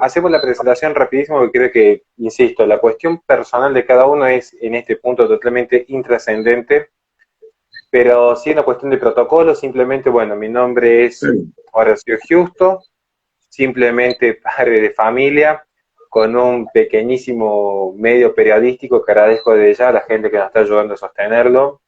hacemos la presentación rapidísimo porque creo que, insisto, la cuestión personal de cada uno es en este punto totalmente intrascendente, pero sí una cuestión de protocolo, simplemente, bueno, mi nombre es Sí. Horacio Justo, simplemente padre de familia, con un pequeñísimo medio periodístico que agradezco desde ya a la gente que nos está ayudando a sostenerlo,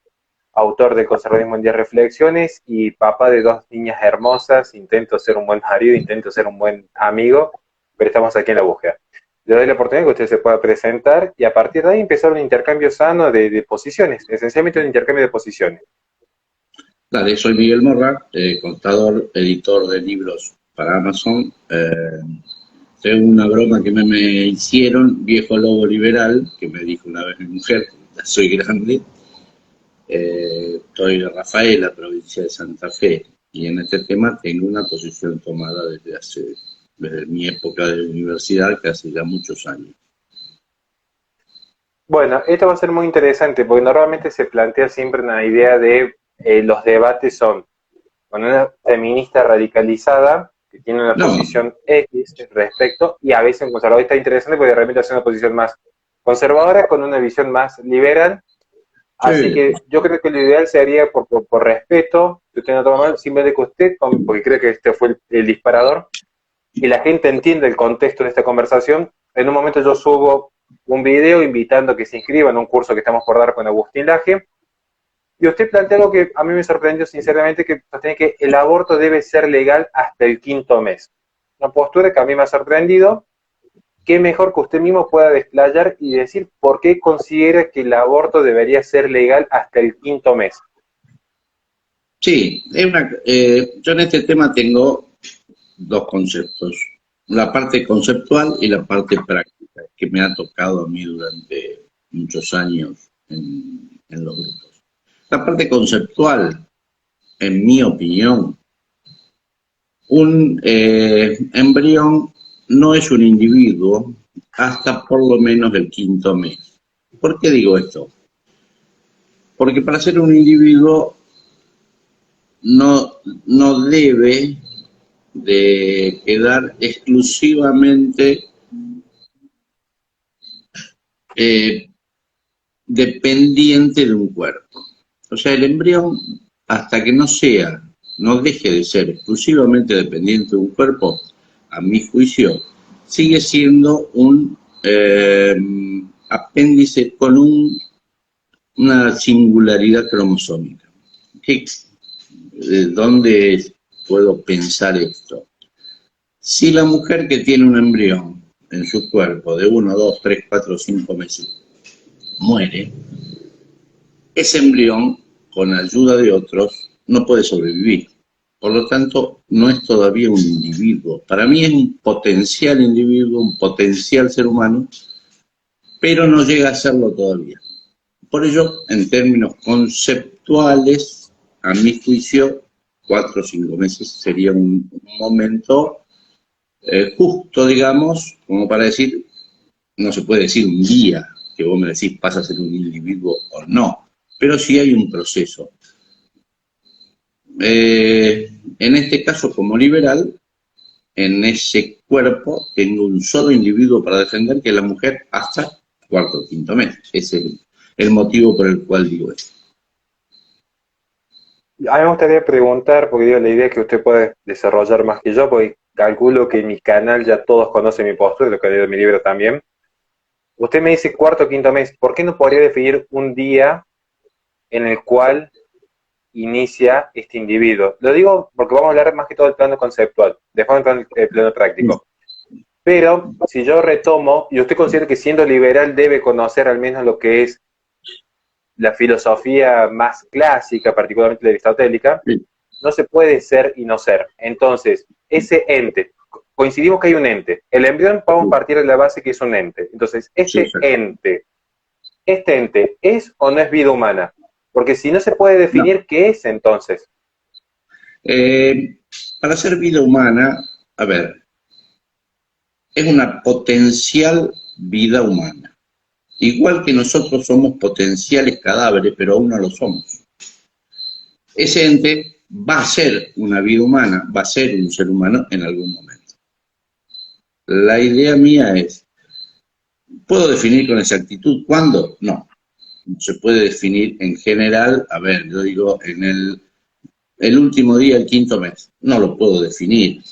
autor del Conservadismo en 10 Reflexiones y papá de dos niñas hermosas. Intento ser un buen marido, intento ser un buen amigo, pero estamos aquí en la búsqueda. Le doy la oportunidad que usted se pueda presentar y a partir de ahí empezar un intercambio sano de posiciones, esencialmente un intercambio de posiciones. Dale, soy Miguel Morra, contador, editor de libros para Amazon. Tengo una broma que me hicieron, viejo lobo liberal, que me dijo una vez mi mujer, ya soy grande. Soy de Rafaela, provincia de Santa Fe, y en este tema tengo una posición tomada desde mi época de universidad, que hace ya muchos años. Bueno, esto va a ser muy interesante porque normalmente se plantea siempre una idea de los debates son con una feminista radicalizada que tiene una No, posición X respecto, y a veces un conservador. Interesante porque de repente hace una posición más conservadora con una visión más liberal. Así sí, que yo creo que lo ideal sería, por respeto, que usted no toma mal, simplemente que usted, porque creo que este fue el disparador, y la gente entiende el contexto de esta conversación. En un momento yo subo un video invitando a que se inscriban a un curso que estamos por dar con Agustín Laje, y usted plantea algo que a mí me sorprendió sinceramente, que sostiene que el aborto debe ser legal hasta el quinto mes. Una postura que a mí me ha sorprendido. Qué mejor que usted mismo pueda desplayar y decir por qué considera que el aborto debería ser legal hasta el quinto mes. sí, yo en este tema tengo dos conceptos, la parte conceptual y la parte práctica, que me ha tocado a mí durante muchos años en los grupos. La parte conceptual, en mi opinión, un embrión no es un individuo hasta por lo menos el quinto mes. ¿Por qué digo esto? Porque para ser un individuo no, no debe de quedar exclusivamente eh, dependiente de un cuerpo. O sea, el embrión, hasta que no deje de ser exclusivamente dependiente de un cuerpo, a mi juicio, sigue siendo un apéndice con una singularidad cromosómica. ¿De dónde puedo pensar esto? Si la mujer que tiene un embrión en su cuerpo de 1, 2, 3, 4, 5 meses muere, ese embrión, con ayuda de otros, no puede sobrevivir. Por lo tanto, no es todavía un individuo. Para mí es un potencial individuo, un potencial ser humano, pero no llega a serlo todavía. Por ello, en términos conceptuales, a mi juicio, 4 o 5 meses sería un momento justo, digamos, como para decir, no se puede decir un día que vos me decís pasa a ser un individuo o no, pero sí hay un proceso. En este caso, como liberal, en ese cuerpo tengo un solo individuo para defender, que es la mujer, hasta cuarto o quinto mes. Es el motivo por el cual digo esto. A mí me gustaría preguntar, porque digo, la idea es que usted puede desarrollar más que yo, porque calculo que en mi canal ya todos conocen mi postura, lo que digo en mi libro también. Usted me dice cuarto o quinto mes, ¿por qué no podría definir un día en el cual inicia este individuo? Lo digo porque vamos a hablar más que todo del plano conceptual, después entrar en el plano práctico. Pero si yo retomo, y usted considera que siendo liberal debe conocer al menos lo que es la filosofía más clásica, particularmente la aristotélica, Sí, no se puede ser y no ser. Entonces, ese ente, coincidimos que hay un ente. El embrión, vamos a sí, partir de la base que es un ente. Entonces, sí, exacto. este ente, ¿es o no es vida humana? Porque si no se puede No. definir qué es entonces. Eh, para ser vida humana, a ver, es una potencial vida humana. Igual que nosotros somos potenciales cadáveres, pero aún no lo somos. Ese ente va a ser una vida humana, va a ser un ser humano en algún momento. La idea mía es, ¿puedo definir con exactitud cuándo? No. No se puede definir en general, a ver, yo digo en el último día, el quinto mes. No lo puedo definir.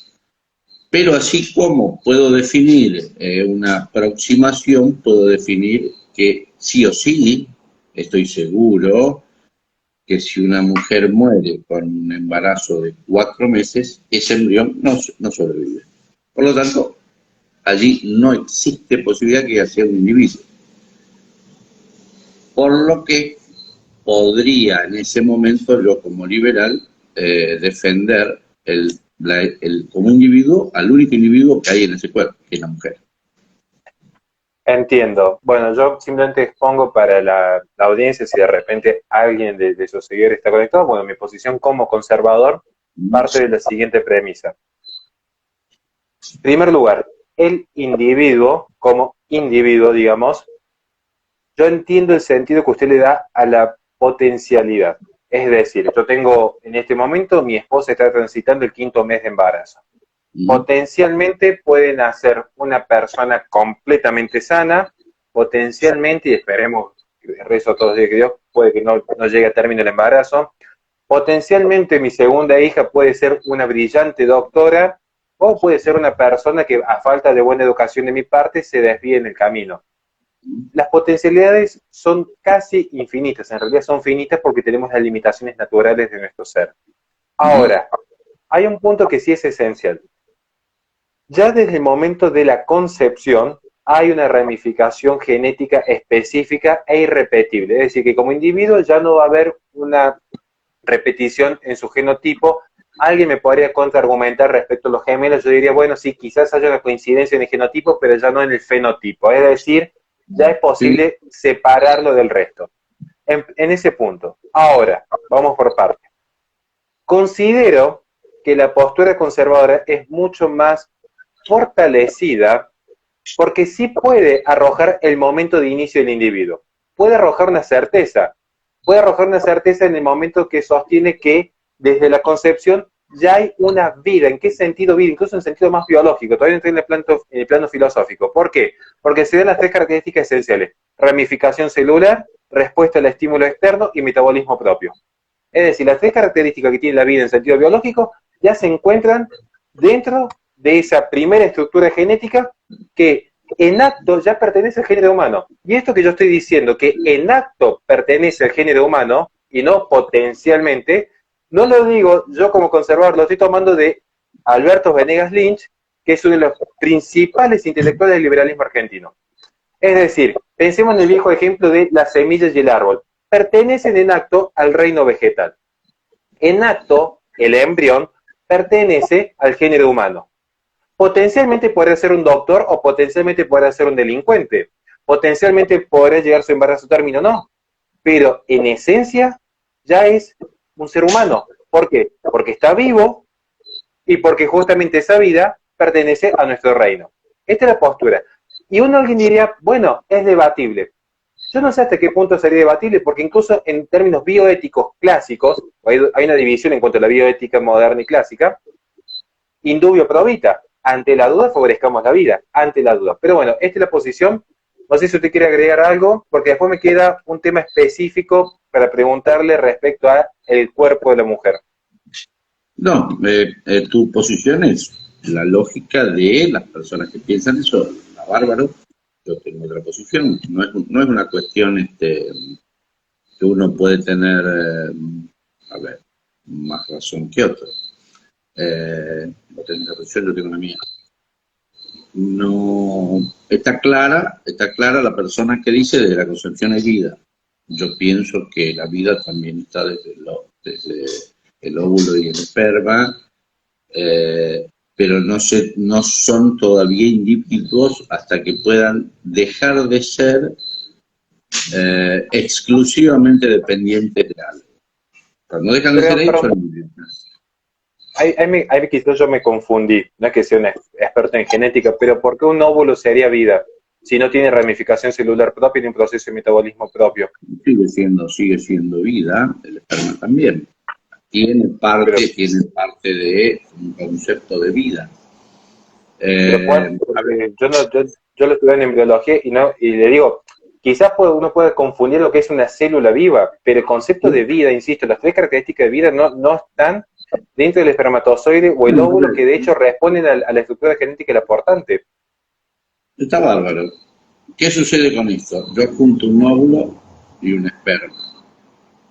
Pero así como puedo definir una aproximación, puedo definir que sí o sí, estoy seguro que si una mujer muere con un embarazo de 4 meses, ese embrión no sobrevive. Por lo tanto, allí no existe posibilidad que ella sea un individuo. Por lo que podría en ese momento yo como liberal defender como individuo al único individuo que hay en ese cuerpo, que es la mujer. Entiendo. Bueno, yo simplemente expongo para la audiencia, si de repente alguien de sus seguidores está conectado, bueno, mi posición como conservador parte de la siguiente premisa. En primer lugar, el individuo, como individuo, digamos, yo entiendo el sentido que usted le da a la potencialidad. Es decir, yo tengo en este momento, mi esposa está transitando el quinto mes de embarazo. Potencialmente puede nacer una persona completamente sana, potencialmente, y esperemos, rezo todos los días que Dios, puede que no llegue a término el embarazo, potencialmente mi segunda hija puede ser una brillante doctora o puede ser una persona que a falta de buena educación de mi parte se desvíe en el camino. Las potencialidades son casi infinitas, en realidad son finitas porque tenemos las limitaciones naturales de nuestro ser. Ahora, hay un punto que sí es esencial. Ya desde el momento de la concepción hay una ramificación genética específica e irrepetible. Es decir, que como individuo ya no va a haber una repetición en su genotipo. Alguien me podría contraargumentar respecto a los gemelos. Yo diría, bueno, sí, quizás haya una coincidencia en el genotipo, pero ya no en el fenotipo. Es decir, ya es posible separarlo del resto. En ese punto. Ahora, vamos por partes. Considero que la postura conservadora es mucho más fortalecida porque sí puede arrojar el momento de inicio del individuo. Puede arrojar una certeza. Puede arrojar una certeza en el momento que sostiene que desde la concepción ya hay una vida. ¿En qué sentido vida? Incluso en sentido más biológico. Todavía no estoy en el plano filosófico. ¿Por qué? Porque se dan las tres características esenciales. Ramificación celular, respuesta al estímulo externo y metabolismo propio. Es decir, las tres características que tiene la vida en sentido biológico ya se encuentran dentro de esa primera estructura genética que en acto ya pertenece al género humano. Y esto que yo estoy diciendo, que en acto pertenece al género humano y no potencialmente, no lo digo yo como conservador, lo estoy tomando de Alberto Venegas Lynch, que es uno de los principales intelectuales del liberalismo argentino. Es decir, pensemos en el viejo ejemplo de las semillas y el árbol. Pertenecen en acto al reino vegetal. En acto, el embrión pertenece al género humano. Potencialmente podría ser un doctor o potencialmente podría ser un delincuente. Potencialmente podría llegar su embarazo a término, no. Pero en esencia ya es un ser humano. ¿Por qué? Porque está vivo y porque justamente esa vida pertenece a nuestro reino. Esta es la postura. Y alguien diría, bueno, es debatible. Yo no sé hasta qué punto sería debatible, porque incluso en términos bioéticos clásicos, hay una división en cuanto a la bioética moderna y clásica, indubio pro vita. Ante la duda, favorezcamos la vida, ante la duda. Pero bueno, esta es la posición. No sé si usted quiere agregar algo, porque después me queda un tema específico para preguntarle respecto a el cuerpo de la mujer. No, tu posición es la lógica de las personas que piensan eso, la bárbaro. Yo tengo otra posición. No es una cuestión que uno puede tener, a ver, más razón que otro. No tengo una posición, yo tengo una mía. No, está clara la persona que dice de la concepción hay vida. Yo pienso que la vida también está desde el óvulo y el esperma, pero no son todavía individuos hasta que puedan dejar de ser exclusivamente dependientes de algo. Cuando dejan de ser ellos, son individuos. Ahí quizás yo me confundí, no es que sea un experto en genética, pero ¿por qué un óvulo sería vida si no tiene ramificación celular propia ni un proceso de metabolismo propio? Sigue siendo vida, el esperma también. Tiene parte de un concepto de vida. Pero ¿cuál? A ver, Porque yo lo estudié en embriología y le digo, quizás uno puede confundir lo que es una célula viva, pero el concepto de vida, insisto, las tres características de vida no están dentro del espermatozoide o el bueno, a óvulo, ver, que de hecho responden a la estructura genética del aportante. está bárbaro. ¿Qué sucede con esto? Yo junto un óvulo y un esperma,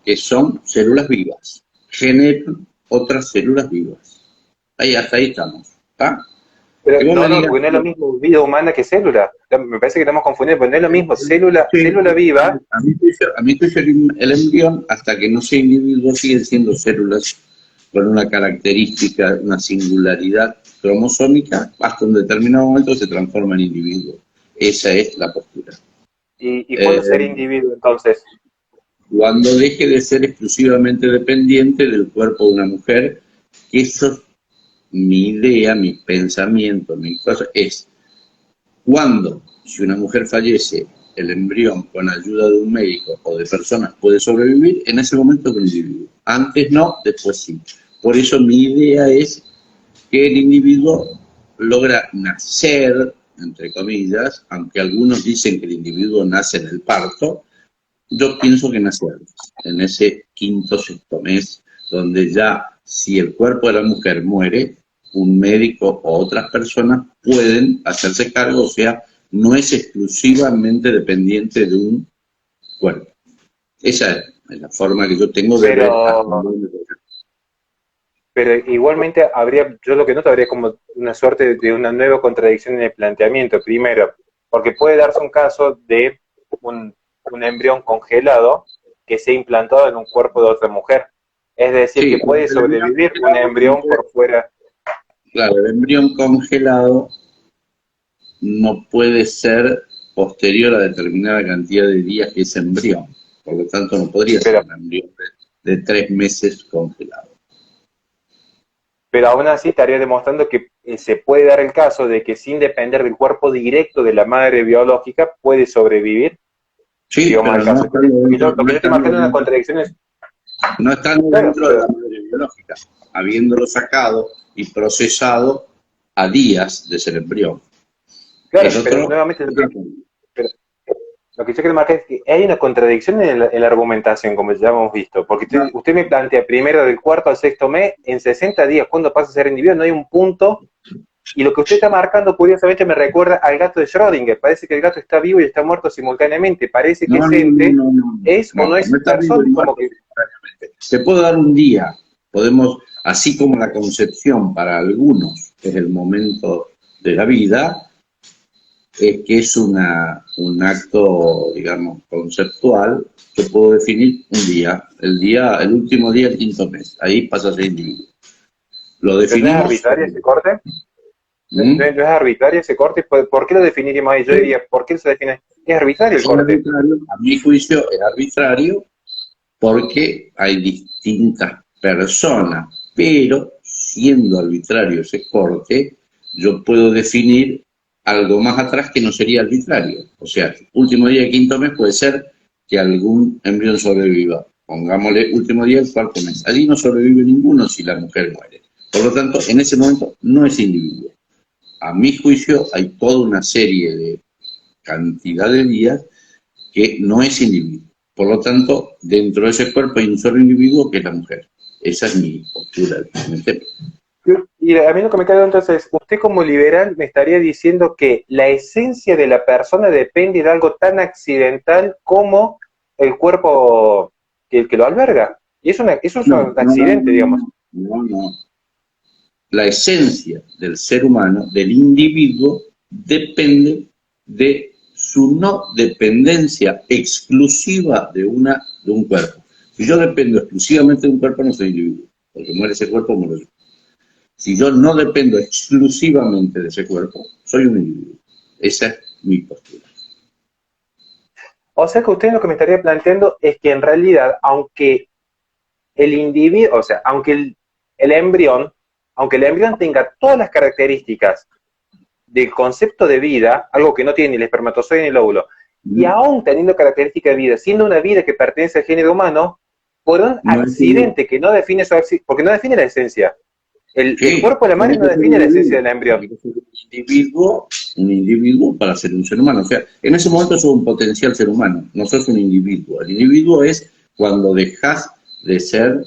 que son células vivas, generan otras células vivas. Ahí, hasta ahí estamos. ¿Está? Que Pero vos me no, digas, porque no es lo mismo vida humana que célula. Me parece que estamos confundiendo, pero no es lo mismo sí, célula viva. a mi juicio el embrión, hasta que no sea individuo, siguen siendo células con una característica, una singularidad cromosómica, hasta un determinado momento se transforma en individuo. Esa es la postura. ¿Y cuándo sería Eh, individuo entonces? Cuando deje de ser exclusivamente dependiente del cuerpo de una mujer, que eso es mi idea, mi pensamiento, mi cosa, es cuando, si una mujer fallece, el embrión con ayuda de un médico o de personas puede sobrevivir, en ese momento es un individuo. Antes no, después sí. Por eso mi idea es que el individuo logra nacer, entre comillas, aunque algunos dicen que el individuo nace en el parto, yo pienso que nace antes, en ese quinto, sexto mes, donde ya si el cuerpo de la mujer muere, un médico o otras personas pueden hacerse cargo, o sea, no es exclusivamente dependiente de un cuerpo. Esa es la forma que yo tengo de ver hasta Pero, dónde llega. pero igualmente habría, yo lo que noto habría como una suerte de una nueva contradicción en el planteamiento. Primero, porque puede darse un caso de un embrión congelado que sea implantado en un cuerpo de otra mujer. Es decir, Sí, que puede el embrión sobrevivir un congelado no embrión puede, por fuera. claro, el embrión congelado no puede ser posterior a determinada cantidad de días que es embrión. Por lo tanto, no podría ser Pero un embrión de 3 meses congelado. pero aún así estaría demostrando que se puede dar el caso de que sin depender del cuerpo directo de la madre biológica puede sobrevivir, si Sí, vamos al pero no caso. estando Porque dentro, lo que yo estoy marcando una contradicción es, no estando claro, dentro de la madre biológica, habiéndolo sacado y procesado a días de ser embrión. Es pero otro. nuevamente pero lo que yo quiero marcar es que hay una contradicción en la argumentación, como ya hemos visto, porque usted me plantea primero del cuarto al sexto mes, en 60 días, ¿cuándo pasa a ser individuo? No hay un punto. Y lo que usted está marcando, curiosamente, me recuerda al gato de Schrödinger. Parece que el gato está vivo y está muerto simultáneamente. Parece que No, no, ese no, ente no, no, es o no, no es no está vivo persona, ni como muerto que... simultáneamente. Se puede dar un día, podemos, así como la concepción para algunos es el momento de la vida, es que es un acto, digamos, conceptual que puedo definir un día, el último día del quinto mes. Ahí pasa a ser individuo. Lo Pero no es definimos. arbitrario ese corte. No ¿Mm? es arbitrario ese corte. ¿Por qué lo definiríamos ahí? Yo Sí, diría, ¿por qué se define? Es arbitrario el es corte. arbitrario. A mi juicio es arbitrario porque hay distintas personas, pero siendo arbitrario ese corte, yo puedo definir algo más atrás que no sería arbitrario. O sea, último día de quinto mes puede ser que algún embrión sobreviva. Pongámosle último día del cuarto mes. Allí no sobrevive ninguno si la mujer muere. Por lo tanto, en ese momento no es individuo. A mi juicio hay toda una serie de cantidad de días que no es individuo. Por lo tanto, dentro de ese cuerpo hay un solo individuo que es la mujer. Esa es mi postura. Y a mí lo que me queda entonces, usted como liberal me estaría diciendo que la esencia de la persona depende de algo tan accidental como el cuerpo que lo alberga. Y eso es No, un no, no, accidente, digamos. no, no, no. La esencia del ser humano, del individuo, depende de su no dependencia exclusiva de un cuerpo. Si yo dependo exclusivamente de un cuerpo, no soy individuo, porque muere ese cuerpo, muero yo. Si yo no dependo exclusivamente de ese cuerpo, soy un individuo. Esa es mi postura. O sea que usted lo que me estaría planteando es que en realidad, aunque el individuo, o sea, aunque el embrión tenga todas las características del concepto de vida, algo que no tiene ni el espermatozoide ni el óvulo, y No, aún teniendo características de vida, siendo una vida que pertenece al género humano, por un no es individuo. accidente que no define su porque no define la esencia. El cuerpo de la madre no define la esencia del embrión. Un individuo para ser un ser humano. O sea, en ese momento sos un potencial ser humano, no sos un individuo. El individuo es cuando dejas de ser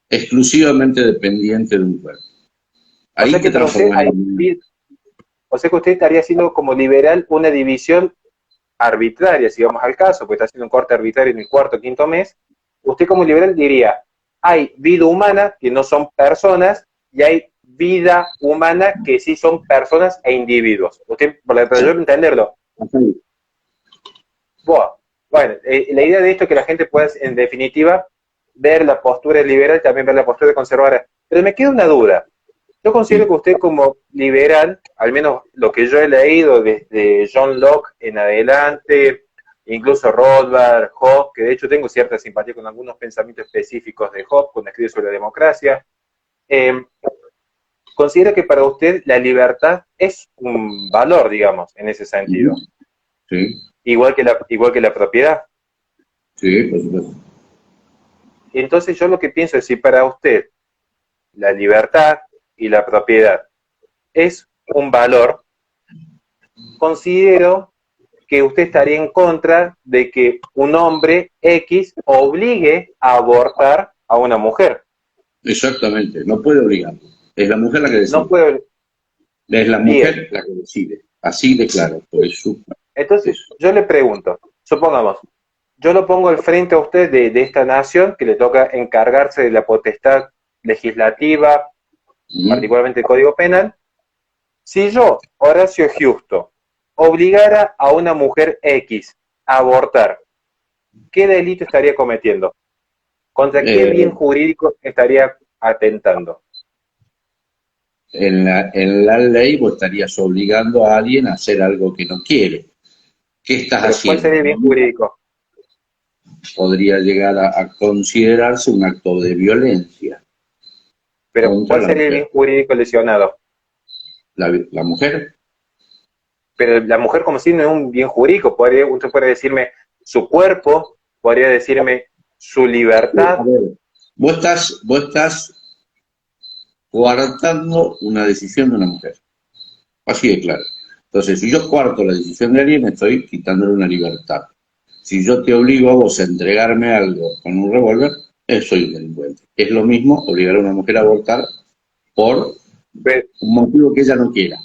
exclusivamente dependiente de un cuerpo. O Ahí sea te que para usted, transformás en... o sea que usted estaría haciendo como liberal una división arbitraria, si vamos al caso, porque está haciendo un corte arbitrario en el cuarto o quinto mes. Usted como liberal diría, hay vida humana que no son personas y hay vida humana que sí son personas e individuos. Usted, para yo entenderlo. Bueno, la idea de esto es que la gente pueda, en definitiva, ver la postura liberal y también ver la postura conservadora. Pero me queda una duda. Yo considero que usted como liberal, al menos lo que yo he leído desde John Locke en adelante, incluso Rothbard, Hobbes, que de hecho tengo cierta simpatía con algunos pensamientos específicos de Hobbes cuando escribe sobre la democracia, considero que para usted la libertad es un valor, digamos, en ese sentido. Sí. Igual que la propiedad. Sí, por supuesto. Entonces yo lo que pienso es si para usted la libertad y la propiedad es un valor, considero que usted estaría en contra de que un hombre X obligue a abortar a una mujer. Exactamente, no puede obligar. Es la mujer la que decide. No puede. Es la Bien. mujer la que decide. Así de claro. Pues Entonces, yo le pregunto, supongamos, yo lo pongo al frente a usted de esta nación que le toca encargarse de la potestad legislativa, particularmente el Código Penal. Si yo, Horacio Justo, obligara a una mujer X a abortar, ¿qué delito estaría cometiendo? ¿Contra qué bien jurídico estaría atentando? En la ley vos estarías obligando a alguien a hacer algo que no quiere. ¿Qué estás ¿Pero haciendo? cuál sería el bien jurídico? Podría llegar a considerarse un acto de violencia. ¿Pero cuál sería el bien jurídico lesionado? La mujer. Pero la mujer como si no es un bien jurídico. Usted puede decirme su cuerpo, podría decirme su libertad. Vos estás coartando una decisión de una mujer. Así de claro. Entonces, si yo cuarto la decisión de alguien, estoy quitándole una libertad. Si yo te obligo a vos a entregarme algo con un revólver, soy un delincuente. Es lo mismo obligar a una mujer a abortar por un motivo que ella no quiera.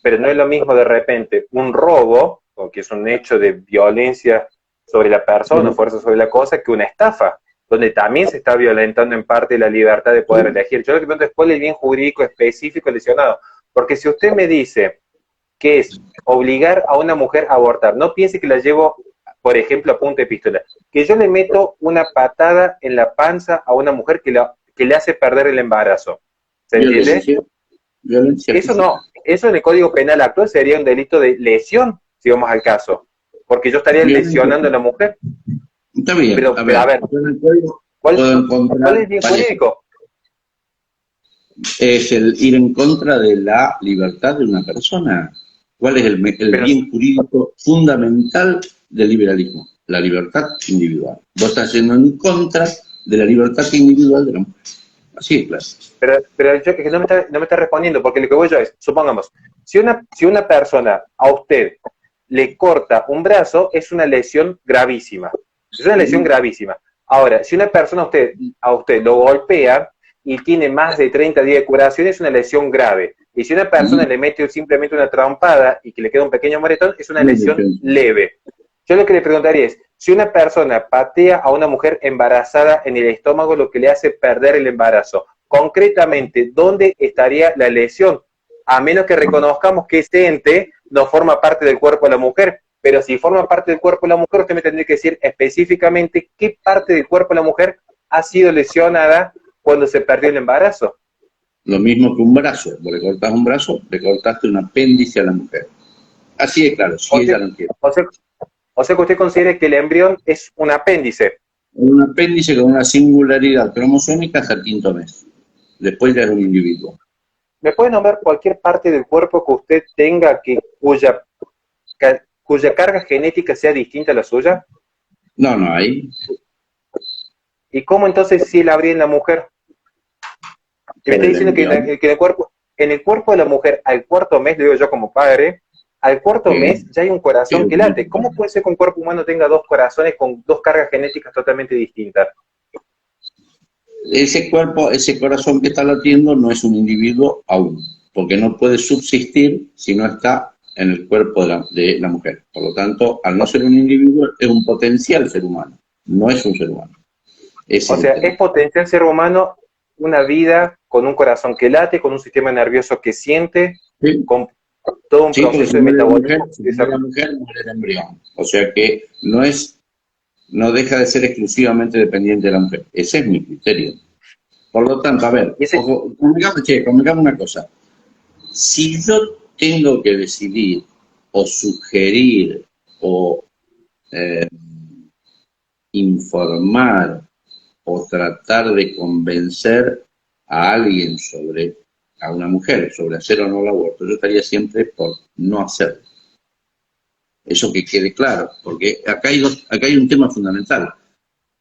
Pero no es lo mismo de repente un robo, o que es un hecho de violencia sobre la persona, fuerza sobre la cosa, que una estafa, donde también se está violentando en parte la libertad de poder elegir. Yo lo que pregunto es cuál es el bien jurídico específico lesionado. Porque si usted me dice que es obligar a una mujer a abortar, no piense que la llevo, por ejemplo, a punta de pistola, que yo le meto una patada en la panza a una mujer que le hace perder el embarazo. ¿Se entiende? Eso no, eso en el Código Penal actual sería un delito de lesión, si vamos al caso, porque yo estaría lesionando a la mujer. Está bien, pero a ver, ¿cuál es el bien jurídico? Es el ir en contra de la libertad de una persona. ¿Cuál es el bien jurídico fundamental del liberalismo? La libertad individual. Vos estás yendo en contra de la libertad individual de la mujer. Así es, claro. Pero yo que no me está respondiendo, porque lo que voy yo es, supongamos, si una persona a usted le corta un brazo, es una lesión gravísima. Es una lesión gravísima. Ahora, si una persona a usted lo golpea y tiene más de 30 días de curación, es una lesión grave. Y si una persona le mete simplemente una trompada y que le queda un pequeño moretón, es una lesión leve. Yo lo que le preguntaría es, si una persona patea a una mujer embarazada en el estómago, lo que le hace perder el embarazo, concretamente, ¿dónde estaría la lesión? A menos que reconozcamos que ese ente no forma parte del cuerpo de la mujer. Pero si forma parte del cuerpo de la mujer, usted me tendría que decir específicamente qué parte del cuerpo de la mujer ha sido lesionada cuando se perdió el embarazo. Lo mismo que un brazo. Vos le cortás un brazo, le cortaste un apéndice a la mujer. Así es claro, si ella no quiere. O sea que usted considera que el embrión es un apéndice. Un apéndice con una singularidad cromosómica hasta el quinto mes. Después ya es un individuo. ¿Me puede nombrar cualquier parte del cuerpo que usted tenga cuya carga genética sea distinta a la suya? No hay. ¿Y cómo entonces si la habría en la mujer? Y me está el diciendo que, embrión. que en el cuerpo de la mujer, al cuarto mes, le digo yo como padre, al cuarto mes ya hay un Sí, corazón que late. ¿Cómo puede ser que un cuerpo humano tenga dos corazones con dos cargas genéticas totalmente distintas? ese cuerpo, ese corazón que está latiendo no es un individuo aún, porque no puede subsistir si no está en el cuerpo de la mujer. Por lo tanto, al no ser un individuo, es un potencial ser humano, no es un ser humano. Ese O es el sea, tema. es potencial ser humano una vida con un corazón que late, con un sistema nervioso que siente, Sí, con todo un sí, porque proceso de metabolismo. si muere la mujer, muere el embrión. O sea que no deja de ser exclusivamente dependiente de la mujer. Ese es mi criterio. Por lo tanto, a ver, Y ese, ojo, convengamos una cosa. Si yo tengo que decidir o sugerir o eh, informar o tratar de convencer a alguien a una mujer, sobre hacer o no el aborto, yo estaría siempre por no hacerlo. Eso que quede claro, porque acá hay un tema fundamental.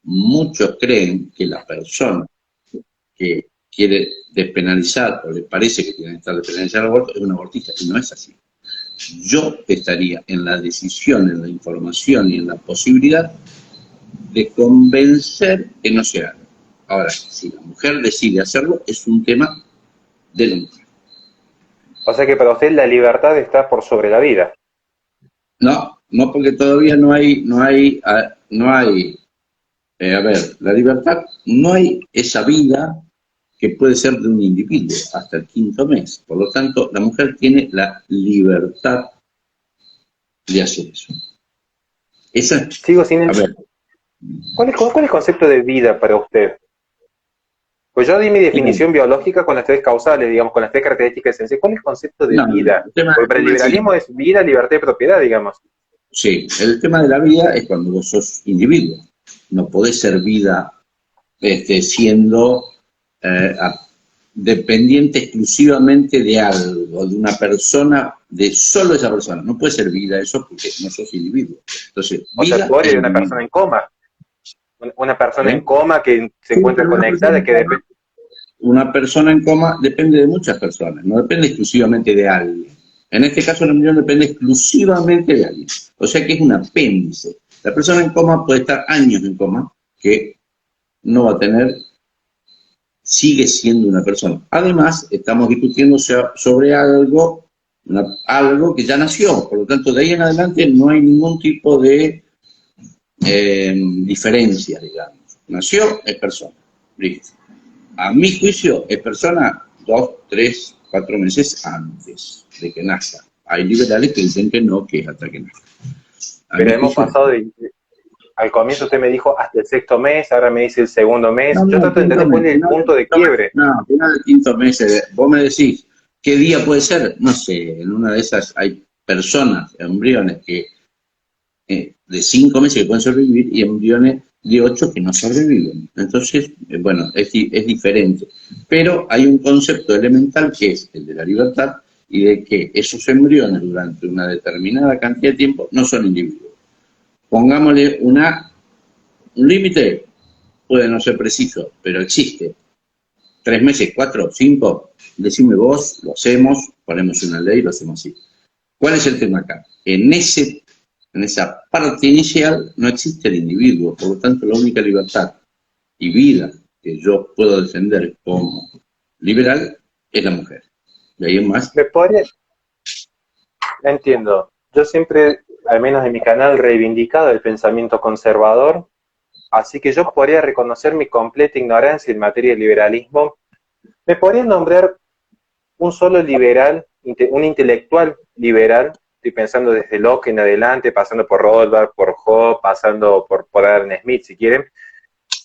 Muchos creen que la persona que quiere despenalizar o le parece que tiene que estar despenalizado el aborto es un abortista, y no es así. Yo estaría en la decisión, en la información y en la posibilidad de convencer que no se haga. Ahora, si la mujer decide hacerlo, es un tema de la mujer. o sea que para usted la libertad está por sobre la vida. No, no porque todavía a ver, la libertad, no hay esa vida que puede ser de un individuo hasta el quinto mes. Por lo tanto, la mujer tiene la libertad de hacer eso. Esa, Sigo sin... a ver, cuál es el concepto de vida para usted? Pues yo di mi definición biológica con las tres causales, digamos, con las tres características esenciales. ¿Cuál es el concepto de no, vida? el Porque para el tema es liberalismo es vida, libertad y propiedad, digamos. sí, el tema de la vida es cuando vos sos individuo. No podés ser vida siendo dependiente exclusivamente de algo, de una persona, de solo esa persona. No puede ser vida eso porque no sos individuo. Entonces, O sea, vida tú es eres una persona individuo. en coma. Una persona en ¿Eh? coma que se Sí, encuentra pero conectada, que depende... una persona en coma depende de muchas personas, no depende exclusivamente de alguien. En este caso, la embrión depende exclusivamente de alguien. O sea que es un apéndice. La persona en coma puede estar años en coma, que no va a tener, sigue siendo una persona. Además, estamos discutiendo sobre algo que ya nació. Por lo tanto, de ahí en adelante no hay ningún tipo de diferencia, digamos. Nació, es persona. Listo. A mi juicio, es persona 2, 3, 4 meses antes de que nazca. Hay liberales que dicen que no, que es hasta que nazca. A Pero mi hemos juicio, pasado de... Al comienzo usted me dijo hasta el sexto mes, ahora me dice el segundo mes. no, Yo no, trato de quinto entender mes, cuál es el punto de quiebre. final del quinto mes, vos me decís, ¿qué día puede ser? No sé, en una de esas hay personas, embriones, que de 5 meses que pueden sobrevivir y embriones de 8 que no sobreviven. Entonces, bueno, es diferente. Pero hay un concepto elemental que es el de la libertad y de que esos embriones durante una determinada cantidad de tiempo no son individuos. Pongámosle un límite, puede no ser preciso, pero existe. 3 meses, 4, 5, decime vos, lo hacemos, ponemos una ley, lo hacemos así. ¿Cuál es el tema acá? En esa parte inicial no existe el individuo, por lo tanto la única libertad y vida que yo puedo defender como liberal es la mujer. De ahí en más, ¿Me podría? Entiendo. Yo siempre, al menos en mi canal, he reivindicado el pensamiento conservador, así que yo podría reconocer mi completa ignorancia en materia de liberalismo. ¿Me podría nombrar un solo liberal, un intelectual liberal? Estoy pensando desde Locke en adelante, pasando por Rothbard, por Hobbes, pasando por Adam Smith, si quieren,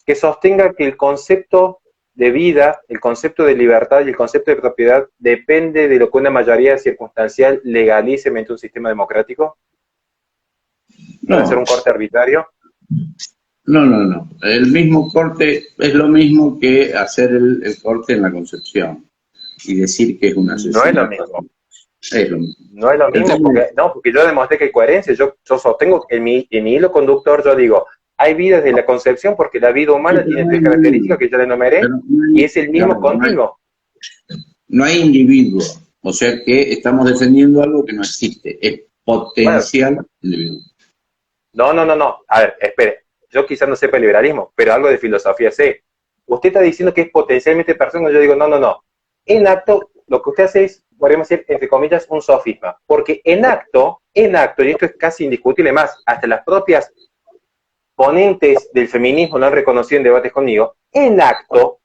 que sostenga que el concepto de vida, el concepto de libertad y el concepto de propiedad depende de lo que una mayoría circunstancial legalice mediante un sistema democrático. ¿Puede ser no, un corte arbitrario? no. El mismo corte es lo mismo que hacer el corte en la concepción y decir que es un No es lo asesinato. mismo. Es lo mismo. No es lo El mismo, tema porque, no, porque yo demostré que hay coherencia. Yo sostengo en mi hilo conductor, yo digo, hay vida desde la concepción porque la vida sí, humana pero tiene no tres hay, características que yo le enumeré pero no y hay, es el a mismo ver, no hay, continuo. No hay individuo. O sea que estamos defendiendo algo que no existe. Es potencial individuo. No. A ver, espere. Yo quizás no sepa el liberalismo, pero algo de filosofía sé. Usted está diciendo que es potencialmente persona, yo digo, no. En acto, lo que usted hace es, podríamos decir, entre comillas, un sofisma. Porque en acto, y esto es casi indiscutible más, hasta las propias ponentes del feminismo lo han reconocido en debates conmigo, en acto,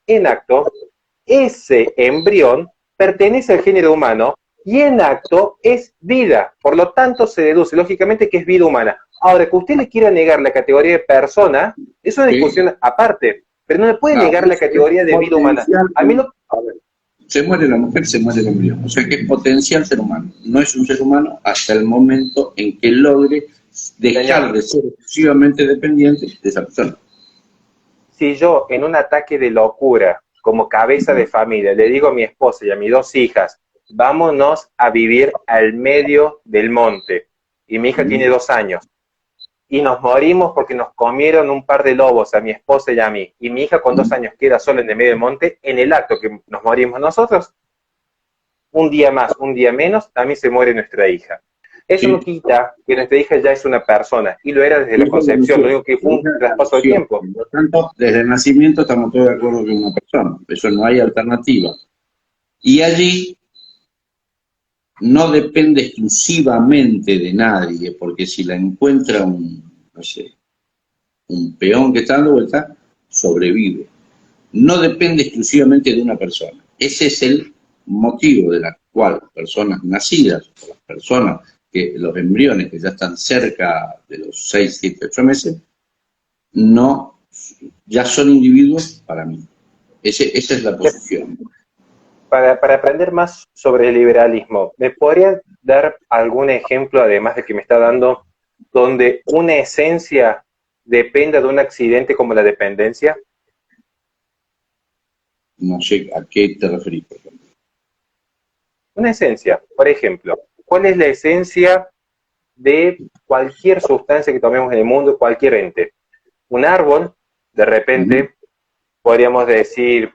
ese embrión pertenece al género humano y en acto es vida. Por lo tanto, se deduce lógicamente que es vida humana. Ahora, que usted le quiera negar la categoría de persona, es una discusión aparte, pero no le puede negar la categoría de vida humana. A mí lo... Se muere la mujer, se muere el embrión. O sea que es potencial ser humano. No es un ser humano hasta el momento en que logre dejar de ser exclusivamente dependiente de esa persona. Si yo, en un ataque de locura, como cabeza de familia, le digo a mi esposa y a mis 2 hijas, vámonos a vivir al medio del monte, y mi hija tiene 2 años, y nos morimos porque nos comieron un par de lobos a mi esposa y a mí, y mi hija con 2 años queda sola en el medio del monte, en el acto que nos morimos nosotros, un día más, un día menos, también se muere nuestra hija. Eso no quita que nuestra hija ya es una persona, y lo era desde la concepción, lo único que fue un traspaso de tiempo. Por lo tanto, desde el nacimiento estamos todos de acuerdo que es una persona, eso no hay alternativa. Y allí no depende exclusivamente de nadie, porque si la encuentra un peón que está dando vuelta, sobrevive. No depende exclusivamente de una persona. Ese es el motivo de la cual personas nacidas, o las personas que los embriones que ya están cerca de los 6, 7, 8 meses, no, ya son individuos para mí. Esa es la posición. Para aprender más sobre el liberalismo, ¿me podría dar algún ejemplo, además del que me está dando, donde una esencia dependa de un accidente como la dependencia? No sé a qué te referís, por ejemplo. Una esencia, por ejemplo, ¿cuál es la esencia de cualquier sustancia que tomemos en el mundo, cualquier ente? Un árbol, de repente, podríamos decir